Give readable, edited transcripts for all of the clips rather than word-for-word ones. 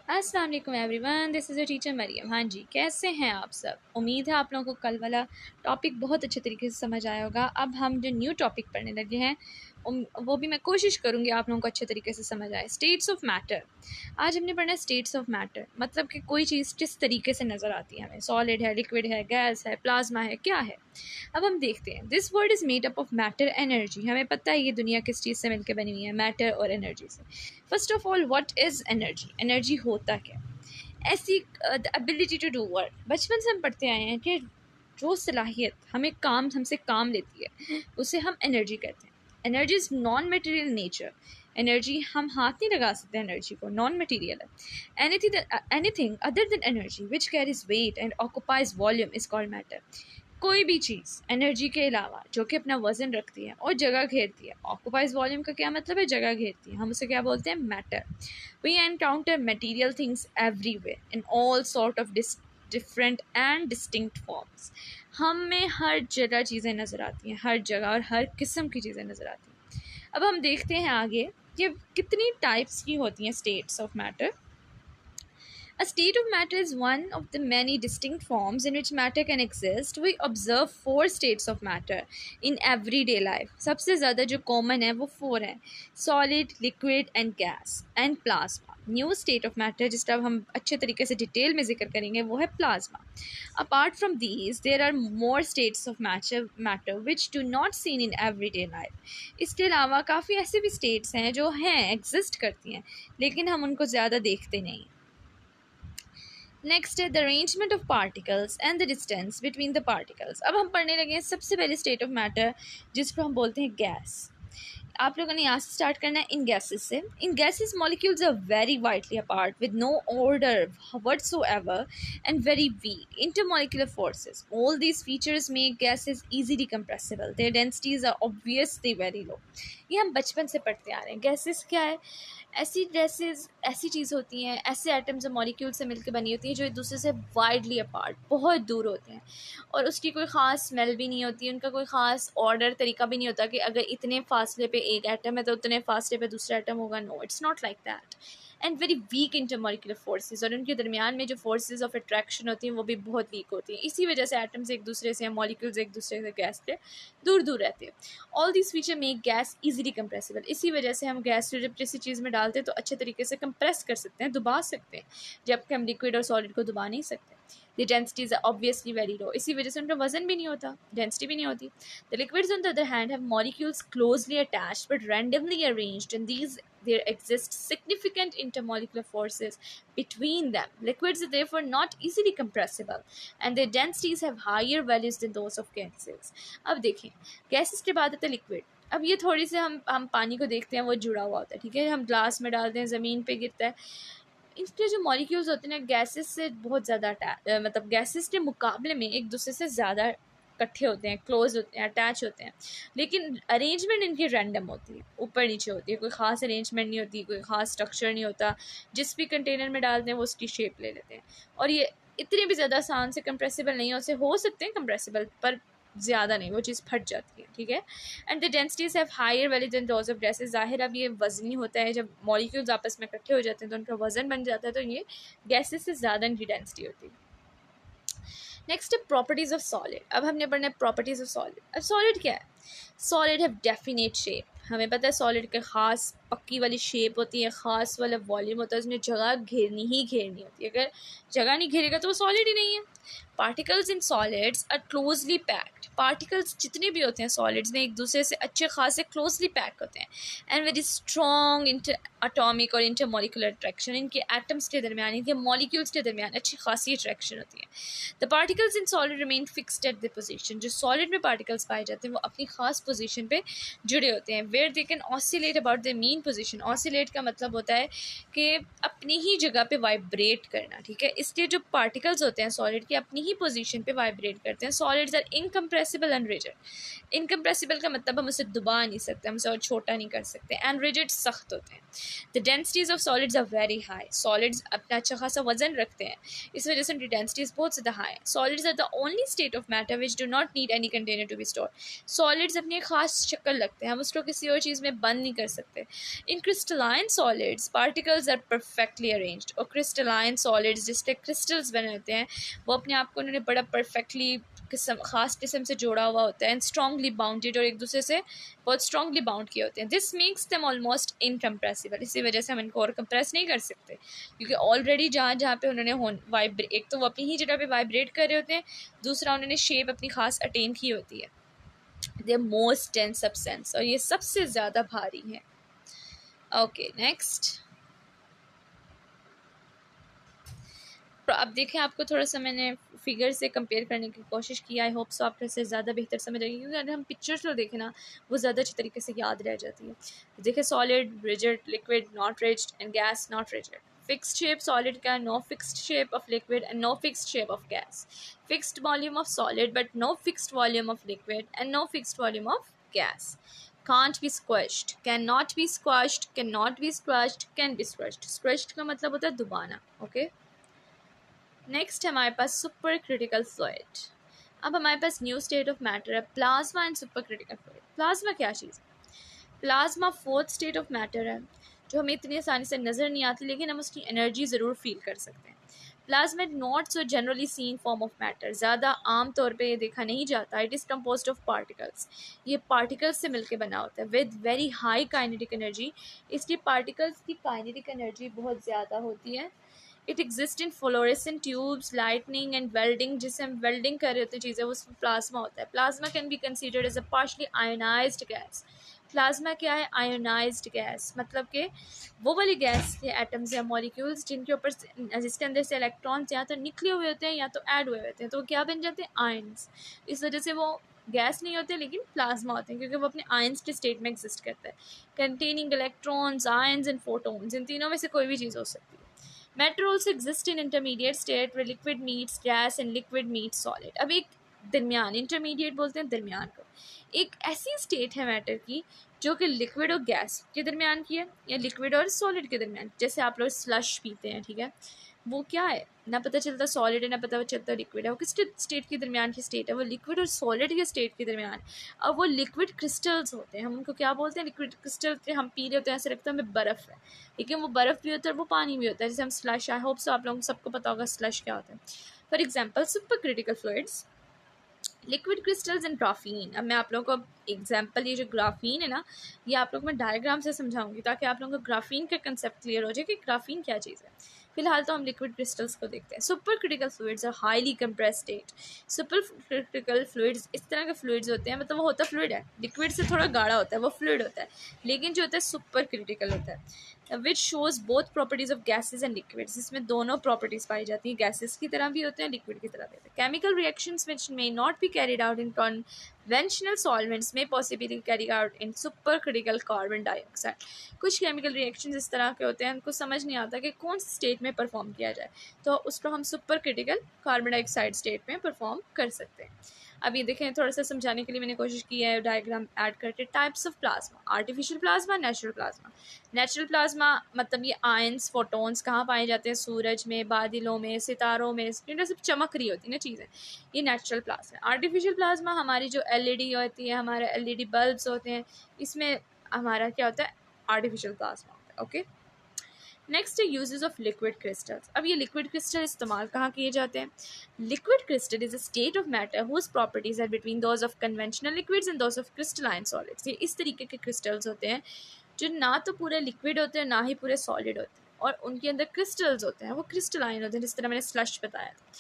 अस्सलाम वालेकुम everyone, this is a teacher Maryam. हाँ जी, कैसे हैं आप सब? उम्मीद है आप लोगों को कल वाला टॉपिक बहुत अच्छे तरीके से समझ आया होगा। अब हम जो न्यू टॉपिक पढ़ने लगे हैं वो भी मैं कोशिश करूँगी आप लोगों को अच्छे तरीके से समझ आए। States of matter. आज हमने पढ़ना है स्टेट्स ऑफ मैटर, मतलब कि कोई चीज़ किस तरीके से नज़र आती है हमें। सॉलिड है, लिक्विड है, गैस है, प्लाज्मा है, क्या है। अब हम देखते हैं। This world is made up of matter energy. हमें पता है ये दुनिया किस चीज़ से मिलकर बनी हुई है, मैटर और एनर्जी से। First of all, what is energy? Energy होता क्या? ऐसी the ability to do work. बचपन से हम पढ़ते आए हैं कि जो सलाहियत हमसे काम लेती है उसे हम एनर्जी कहते हैं। Energy is non material nature. Energy हम हाथ नहीं लगा सकते, एनर्जी को नॉन मटेरियल है। Anything other than energy which carries weight and occupies volume is called matter. कोई भी चीज़ एनर्जी के अलावा जो कि अपना वजन रखती है और जगह घेरती है। ऑक्यूपाइज वॉल्यूम का क्या मतलब है? जगह घेरती है। हम उसे क्या बोलते हैं? Matter. We encounter material things everywhere in all sort of different and distinct forms. हम में हर जगह चीज़ें नज़र आती हैं, हर जगह और हर किस्म की चीज़ें नज़र आती हैं। अब हम देखते हैं आगे कि कितनी टाइप्स की होती हैं states of matter. A state of matter is one of the many distinct forms in which matter can exist. We observe four states of matter in everyday life. सबसे ज़्यादा जो common है वो four हैं: solid, liquid and gas and plasma. New state of matter जिसका अब हम अच्छे तरीके से डिटेल में जिक्र करेंगे वो है plasma. Apart from these, there are more states of matter which do not seen in everyday life. इसके अलावा काफ़ी ऐसे भी states हैं जो हैं, exist करती हैं, लेकिन हम उनको ज़्यादा देखते नहीं। नेक्स्ट है the arrangement of particles and the distance between the particles. अब हम पढ़ने लगे हैं सबसे पहले स्टेट ऑफ मैटर जिसको हम बोलते हैं गैस। आप लोगों ने यहाँ से स्टार्ट करना है इन गैसेस से। In gases molecules are very widely apart with no order whatsoever and very weak intermolecular forces. All these features make gases easily compressible. Their densities are obviously very low. ये हम बचपन से पढ़ते आ रहे हैं। गैसेस क्या है? ऐसी गैसेस ऐसी चीज़ होती हैं, ऐसे एटम्स और मॉलिक्यूल से मिलकर बनी होती हैं जो एक दूसरे से वाइडली अपार्ट, बहुत दूर होते हैं, और उसकी कोई ख़ास स्मेल भी नहीं होती, उनका कोई ख़ास ऑर्डर तरीका भी नहीं होता कि अगर इतने फासले पे एक एटम है तो उतने फासले पे दूसरा एटम होगा। No, it's not like that. And very weak intermolecular forces, और उनके दरमियान में जो फोर्सेस ऑफ अट्रैक्शन होती हैं वो भी बहुत वीक होती हैं। इसी वजह से एटम्स एक दूसरे से, मॉलिक्यूल्स एक दूसरे से, गैस से दूर दूर रहते हैं। All this feature make gas easily compressible. इसी वजह से हम गैस को जब किसी चीज़ में डालते हैं तो अच्छे तरीके से कंप्रेस कर सकते हैं, दबा सकते हैं, जबकि हम लिक्विड और सॉलिड को दबा नहीं सकते। The densities are obviously very low. इसी वजह से उनका वजन भी नहीं होता, डेंसिटी भी नहीं होती। The liquids on the other hand have molecules closely attached but randomly arranged in these there exist significant intermolecular forces between them. Liquids are therefore not easily compressible and their densities have higher values than those of gases. अब देखें, gases के बाद आता है liquid. अब ये थोड़ी से हम पानी को देखते हैं, वो जुड़ा हुआ होता है, ठीक है, हम ग्लास में डालते हैं, ज़मीन पे गिरता है। इसके जो मॉलिक्यूल्स होते हैं गैसेस से बहुत ज़्यादा मतलब गैसेस के मुकाबले में एक दूसरे से ज़्यादा इकट्ठे होते हैं, क्लोज होते हैं, अटैच होते हैं, लेकिन अरेंजमेंट इनकी रैंडम होती है, ऊपर नीचे होती है, कोई ख़ास अरेंजमेंट नहीं होती, कोई ख़ास स्ट्रक्चर नहीं होता। जिस भी कंटेनर में डालते हैं वो उसकी शेप ले लेते हैं, और ये इतने भी ज़्यादा आसान से कंप्रेसिबल नहीं हो सकते हैं कंप्रेसिबल, पर ज़्यादा नहीं, वो चीज़ फट जाती है, ठीक है। And the densities have higher value than those of gases. ज़ाहिर अब ये वज़नी होता है, जब मॉलिक्यूल्स आपस में इकट्ठे हो जाते हैं तो उनका वज़न बन जाता है, तो ये गैसेस से ज़्यादा इनकी डेंसिटी होती है। नेक्स्ट है प्रॉपर्टीज़ ऑफ सॉलिड। अब हमने पढ़ना है प्रॉपर्टीज़ ऑफ सॉलिड। अब सॉलिड क्या है? Solid have definite shape. हमें पता है सॉलिड के ख़ास पक्की वाली शेप होती है, ख़ास वाला वॉल्यूम होता है, उसमें जगह घेरनी ही घेरनी होती है। अगर जगह नहीं घेरेगा तो वो सॉलिड ही नहीं है। Particles in solids are closely packed. Particles जितने भी होते हैं सॉलिड्स में एक दूसरे से अच्छे खासे क्लोजली पैक होते हैं। And very strong inter atomic और इंटरमोलिकुलर अट्रैक्शन, इनके एटम्स के दरमियान, इनके मॉलिक्यूल्स के दरमियान अच्छी खासी अट्रैक्शन होती है। The particles in solid remain fixed at the position. जो सॉलिड में पार्टिकल्स पाए जाते हैं वो अपनी खास पोजीशन पे जुड़े होते हैं। Where they can oscillate about the mean position. Oscillate का मतलब होता है कि अपनी ही जगह पे वाइब्रेट करना, ठीक है। इसके जो पार्टिकल्स होते हैं सॉलिड के अपनी ही पोजीशन पे वाइब्रेट करते हैं। Solids are incompressible and rigid. Incompressible का मतलब हम उसे दबा नहीं सकते, हम उसे और छोटा नहीं कर सकते। एंड रिजिड सख्त होते हैं। The densities of solids are very high. Solids अपना अच्छा खासा वजन रखते हैं, इस वजह से उनकी डेंसिटीज बहुत ज़्यादा हाई है। Solids are the only state of matter which do not need any container to be store. Solids अपनी खास शक्ल रखते हैं, हम उसको किसी किसी और चीज़ में बंद नहीं कर सकते। In crystalline solids particles are perfectly arranged, और क्रिस्टलाइन सॉलिड्स जिससे क्रिस्टल्स बने होते हैं वो अपने आप को उन्होंने बड़ा परफेक्टली ख़ास किस्म से जोड़ा हुआ होता है, एंड स्ट्रॉन्गली बाउंडेड, और एक दूसरे से बहुत स्ट्रॉन्गली बाउंड किए होते हैं। This makes them almost incompressible, इसी वजह से हम इनको और कंप्रेस नहीं कर सकते, क्योंकि ऑलरेडी जहाँ जहाँ पे उन्होंने एक तो वो अपनी ही जगह पे वाइब्रेट कर रहे होते हैं, दूसरा उन्होंने शेप अपनी खास अटेन की होती है। दे मोस्ट डेंस सब्सटेंस, और ये सबसे ज़्यादा भारी है। ओके नेक्स्ट, अब देखें, आपको थोड़ा सा मैंने फिगर से कंपेयर करने की कोशिश की। आई होप सो आपको इससे ज़्यादा बेहतर समझ आएगी, क्योंकि अगर हम पिक्चर्स को देखें ना वो ज़्यादा अच्छी तरीके से याद रह जाती है। देखें, solid, rigid, liquid, not rigid, and gas, not rigid. Fixed shape solid can no fixed shape of liquid and no fixed shape of gas. Fixed volume of solid but no fixed volume of liquid and no fixed volume of gas. Can't be squished, cannot be squashed, cannot be squashed, can be squished. Squished का मतलब होता है दुबाना। Okay, next हमारे पास super critical fluid. अब हमारे पास new state of matter है plasma and super critical fluid. Plasma क्या चीज़ है? Plasma fourth state of matter है जो हमें इतनी आसानी से नज़र नहीं आती, लेकिन हम उसकी एनर्जी ज़रूर फील कर सकते हैं। Plasma is not so generally seen form of matter, ज़्यादा आम तौर पे ये देखा नहीं जाता। It is composed of particles, ये पार्टिकल्स से मिलकर बना होता है with very high kinetic energy. इसकी पार्टिकल्स की काइनेटिक एनर्जी बहुत ज़्यादा होती है। It exist in fluorescent tubes, lightning and welding, जिससे हम वेल्डिंग कर रहे होते हैं चीज़ें, उसमें प्लाज्मा होता है। Plasma can be considered as a partially ionized gas. Plasma क्या है? आयोनाइज्ड गैस, मतलब कि वो वाली गैस के एटम्स या मॉलिक्यूल्स जिनके ऊपर जिसके अंदर से इलेक्ट्रॉन्स या तो निकले हुए होते हैं या तो ऐड हुए होते हैं, तो वो क्या बन जाते हैं? आयन्स। इस वजह से वो गैस नहीं होते लेकिन प्लाज्मा होते हैं, क्योंकि वो अपने आयन्स के स्टेट में एग्जिस्ट करता है, containing electrons, ions and photons. इन तीनों में से कोई भी चीज़ हो सकती है। Matter also exists in intermediate state where liquid meets gas and liquid meets solid. अब एक दरमियान, इंटरमीडिएट बोलते हैं दरमियान को, एक ऐसी स्टेट है मैटर की जो कि लिक्विड और गैस के दरमियान की है, या लिक्विड और सॉलिड के दरमियान। जैसे आप लोग स्लश पीते हैं, ठीक है, वो क्या है? ना पता चलता सॉलिड है ना पता चलता लिक्विड है। वो किस स्टेट के दरमियान की स्टेट है? वो लिक्विड और सॉलिड के स्टेट के दरमियान। अब वो लिक्विड क्रिस्टल्स होते हैं, हम उनको क्या बोलते हैं? Liquid crystal. हम पी रहे होते हैं, ऐसे लगता है हमें बर्फ़ है, लेकिन वो बर्फ़ भी होता है और वो पानी भी होता है। जैसे हम स्लश, आई होप सो आप लोगों को सबको पता होगा स्लश क्या होता है। For example super critical fluids, liquid crystals and graphene. अब मैं आप लोगों को एग्जांपल, ये जो ग्राफीन है ना, ये आप लोग मैं डायग्राम से समझाऊंगी ताकि आप लोगों को ग्राफीन का कंसेप्ट क्लियर हो जाए कि ग्राफीन क्या चीज़ है। फिलहाल तो हम लिक्विड क्रिस्टल्स को देखते हैं। Super critical fluids are highly compressed state. Super critical fluids इस तरह के फ्लूइड्स होते हैं, मतलब वो होता फ्लूइड है, लिक्विड से थोड़ा गाढ़ा होता है, वो फ्लूइड होता है, लेकिन जो होता है सुपर क्रिटिकल होता है, which shows both properties of gases and liquids. इसमें दोनों प्रॉपर्टीज पाई जाती हैं, गैसेज की तरह भी होते हैं, लिक्विड की तरह भी होते हैं। Chemical reactions which may not be carried out in conventional solvents में possibly carry out in super critical carbon dioxide. कुछ केमिकल रिएक्शंस इस तरह के होते हैं, उनको समझ नहीं आता कि कौन सी स्टेट में परफॉर्म किया जाए, तो उसको हम super critical carbon dioxide state में परफॉर्म कर सकते हैं। अभी देखें, थोड़ा सा समझाने के लिए मैंने कोशिश की है डायग्राम ऐड करके। Types of plasma, artificial plasma, natural plasma. Natural plasma मतलब ये आयंस, फोटोन्स कहाँ पाए जाते हैं? सूरज में, बादलों में, सितारों में, जिनमें सब चमक रही होती है ना चीज़ें, ये नेचुरल प्लाज्मा। आर्टिफिशियल प्लाज्मा हमारी जो एलईडी होती है, हमारे एलईडी बल्ब्स होते हैं, इसमें हमारा क्या होता है? आर्टिफिशियल प्लाज्मा होता है। ओके, नेक्स्ट है यूजेस ऑफ लिक्विड क्रिस्टल्स। अब ये लिक्विड क्रिस्टल इस्तेमाल कहाँ किए जाते हैं? Liquid crystal is a state of matter whose properties are between those of conventional liquids and those of crystalline solids. ये इस तरीके के क्रिस्टल्स होते हैं जो ना तो पूरे लिक्विड होते हैं ना ही पूरे सॉलिड होते हैं, और उनके अंदर क्रिस्टल्स होते हैं, वो क्रिस्टलाइन होते हैं, जिस तरह मैंने स्लश बताया था।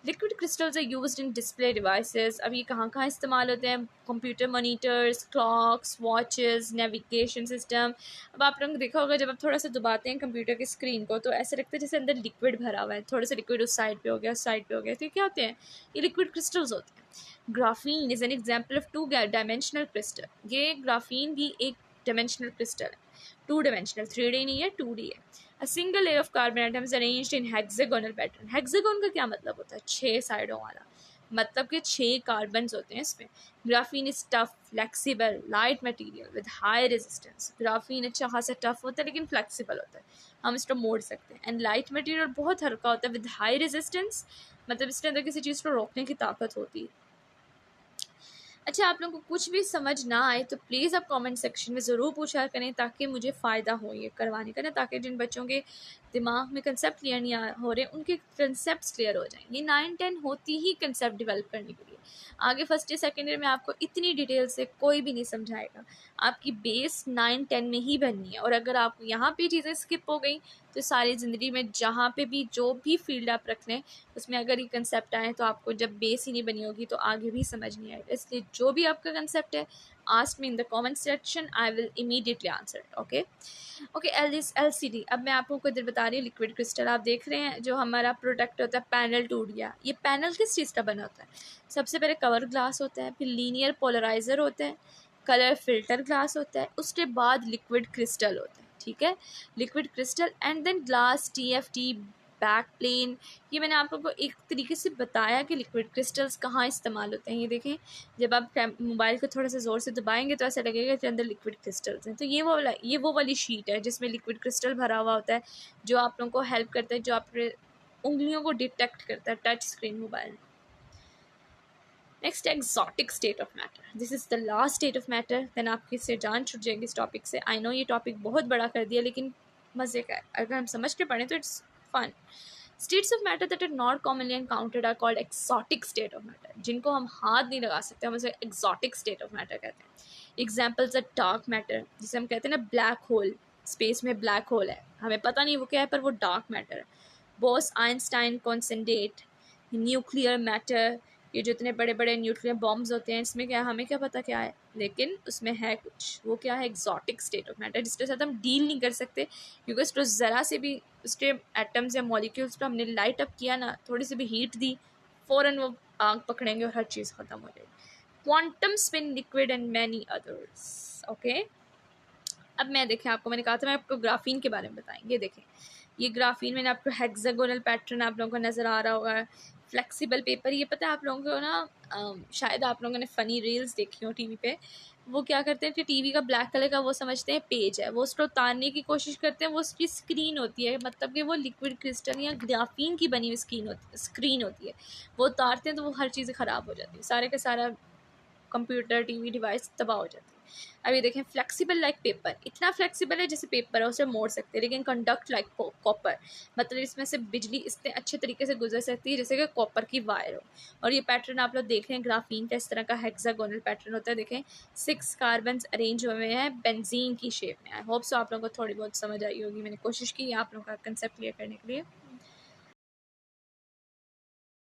Liquid crystals are used in display devices. अब ये कहाँ कहाँ इस्तेमाल होते हैं? Computer monitors, clocks, watches, navigation system. अब आप लोगों को देखा होगा जब आप थोड़ा सा दबाते हैं कंप्यूटर की स्क्रीन को, तो ऐसे लगता है जैसे अंदर लिक्विड भरा हुआ है, थोड़ा सा लिक्विड उस साइड पे हो गया, उस साइड पे हो गया, तो ये क्या होते हैं? ये लिक्विड क्रिस्टल्स होते हैं। Graphene is an example of two dimensional crystal. ये ग्राफीन भी एक डायमेंशनल क्रिस्टल है, टू डायमेंशनल, 3D नहीं है, 2D है। A single layer of carbon atoms arranged in hexagonal pattern. Hexagon का क्या मतलब होता है? 6 साइडों वाला, मतलब कि 6 कार्बन्स होते हैं इसमें। Graphene is tough, flexible, light material with high resistance. Graphene अच्छा खासा टफ होता है लेकिन फ्लेक्सिबल होता है, हम इसको मोड़ सकते हैं। एंड लाइट मटेरियल, बहुत हल्का होता है, विद हाई रेजिस्टेंस, मतलब इसके अंदर किसी चीज़ को रोकने की ताकत होती है। अच्छा, आप लोगों को कुछ भी समझ ना आए तो प्लीज़ आप कमेंट सेक्शन में ज़रूर पूछा करें, ताकि मुझे फ़ायदा हो ये करवाने का ना, ताकि जिन बच्चों के दिमाग में कंसेप्ट क्लियर नहीं हो रहे उनके कंसेप्ट क्लियर हो जाएं। ये 9-10 होती ही कंसेप्ट डेवलप करने के लिए। आगे फर्स्ट ईयर सेकेंड ईयर में आपको इतनी डिटेल से कोई भी नहीं समझाएगा। आपकी बेस 9-10 में ही बननी है, और अगर आप यहाँ पे चीज़ें स्किप हो गई तो सारी ज़िंदगी में जहाँ पे भी जो भी फील्ड आप रख लें उसमें अगर ये कंसेप्ट आए तो आपको जब बेस ही नहीं बनी होगी तो आगे भी समझ नहीं आएगा। इसलिए जो भी आपका कंसेप्ट है, ask me in the comment section, I will immediately answer. Okay okay. LCD, अब मैं आपको कुछ देर बता रही हूँ। लिक्विड क्रिस्टल आप देख रहे हैं, जो हमारा प्रोडक्ट होता है, पैनल टूट गया। ये पैनल किस चीज़ का बना होता है? सबसे पहले कवर ग्लास होता है, फिर लीनियर पोलराइजर होता है, कलर फिल्टर ग्लास होता है, उसके बाद लिक्विड क्रिस्टल होता है। ठीक है, liquid crystal and then glass, TFT, back plane. ये मैंने आप लोगों को एक तरीके से बताया कि लिक्विड क्रिस्टल्स कहाँ इस्तेमाल होते हैं। ये देखें, जब आप मोबाइल को थोड़ा सा ज़ोर से दबाएंगे तो ऐसा लगेगा कि अंदर लिक्विड क्रिस्टल्स हैं। तो ये वो वाली शीट है जिसमें लिक्विड क्रिस्टल भरा हुआ होता है, जो आप लोगों को हेल्प करता है, जो आपके उंगलियों को डिटेक्ट करता है touch screen mobile. Next, exotic state of matter. This is the last state of matter. Then आपकी इससे जान छूट जाएगी इस टॉपिक से। आई नो ये टॉपिक बहुत बड़ा कर दिया, लेकिन मज़े का है। अगर हम समझ के पढ़ें तो it's fun. States of matter that are not commonly encountered are called exotic state of matter. जिनको हम हाथ नहीं लगा सकते, हम उसे एक्सॉटिक स्टेट ऑफ मैटर कहते हैं। एग्जाम्पल्स आर डार्क मैटर, जिसे हम कहते हैं ना ब्लैक होल। स्पेस में ब्लैक होल है, हमें पता नहीं वो क्या है, पर वो डार्क मैटर है। Boss Einstein concentrate, nuclear matter, ये जो इतने बड़े बड़े न्यूक्लियर बॉम्ब्स होते हैं, इसमें क्या, हमें क्या पता क्या है, लेकिन उसमें है कुछ। वो क्या है? एक्सॉटिक स्टेट ऑफ मैटर, जिसके साथ हम डील नहीं कर सकते, क्योंकि उसको ज़रा से भी उसके एटम्स या मॉलिक्यूल्स पर हमने लाइट अप किया ना, थोड़ी सी भी हीट दी, फ़ौरन वो आग पकड़ेंगे और हर चीज़ ख़त्म हो जाएगी। Quantum spin liquid and many others. Okay, अब मैं देखें, आपको मैंने कहा था मैं आपको ग्राफीन के बारे में बताएंगे। देखें, ये ग्राफीन, मैंने आपको हेक्सागोनल पैटर्न आप लोगों को नज़र आ रहा होगा। फ्लेक्सिबल पेपर, ये पता है आप लोगों को ना, शायद आप लोगों ने फ़नी रील्स देखी हो टीवी पे। वो क्या करते हैं कि टीवी का ब्लैक कलर का वो समझते हैं पेज है, वो उसको उतारने की कोशिश करते हैं, वो उसकी स्क्रीन होती है, मतलब कि वो लिक्विड क्रिस्टल या ग्राफीन की बनी हुई स्क्रीन होती है। वो उतारते हैं तो वो हर चीज़ ख़राब हो जाती है, सारे का सारा कंप्यूटर, टीवी डिवाइस तबाह हो जाती है। अब ये देखें, फ्लेक्सिबल लाइक पेपर, इतना फ्लेक्सिबल है जैसे पेपर है, उसे मोड़ सकते हैं, लेकिन कंडक्ट लाइक कॉपर, मतलब इसमें से बिजली इतने अच्छे तरीके से गुजर सकती है जैसे कि कॉपर की वायर हो। और ये पैटर्न आप लोग देख रहे हैं, ग्राफीन का इस तरह का हेक्सागोनल पैटर्न होता है। देखें, 6 कार्बन अरेंज हुए हैं बेंजीन की शेप में। आई होप सो आप लोगों को थोड़ी बहुत समझ आई होगी। मैंने कोशिश की आप लोगों का कंसेप्ट क्लियर करने के लिए।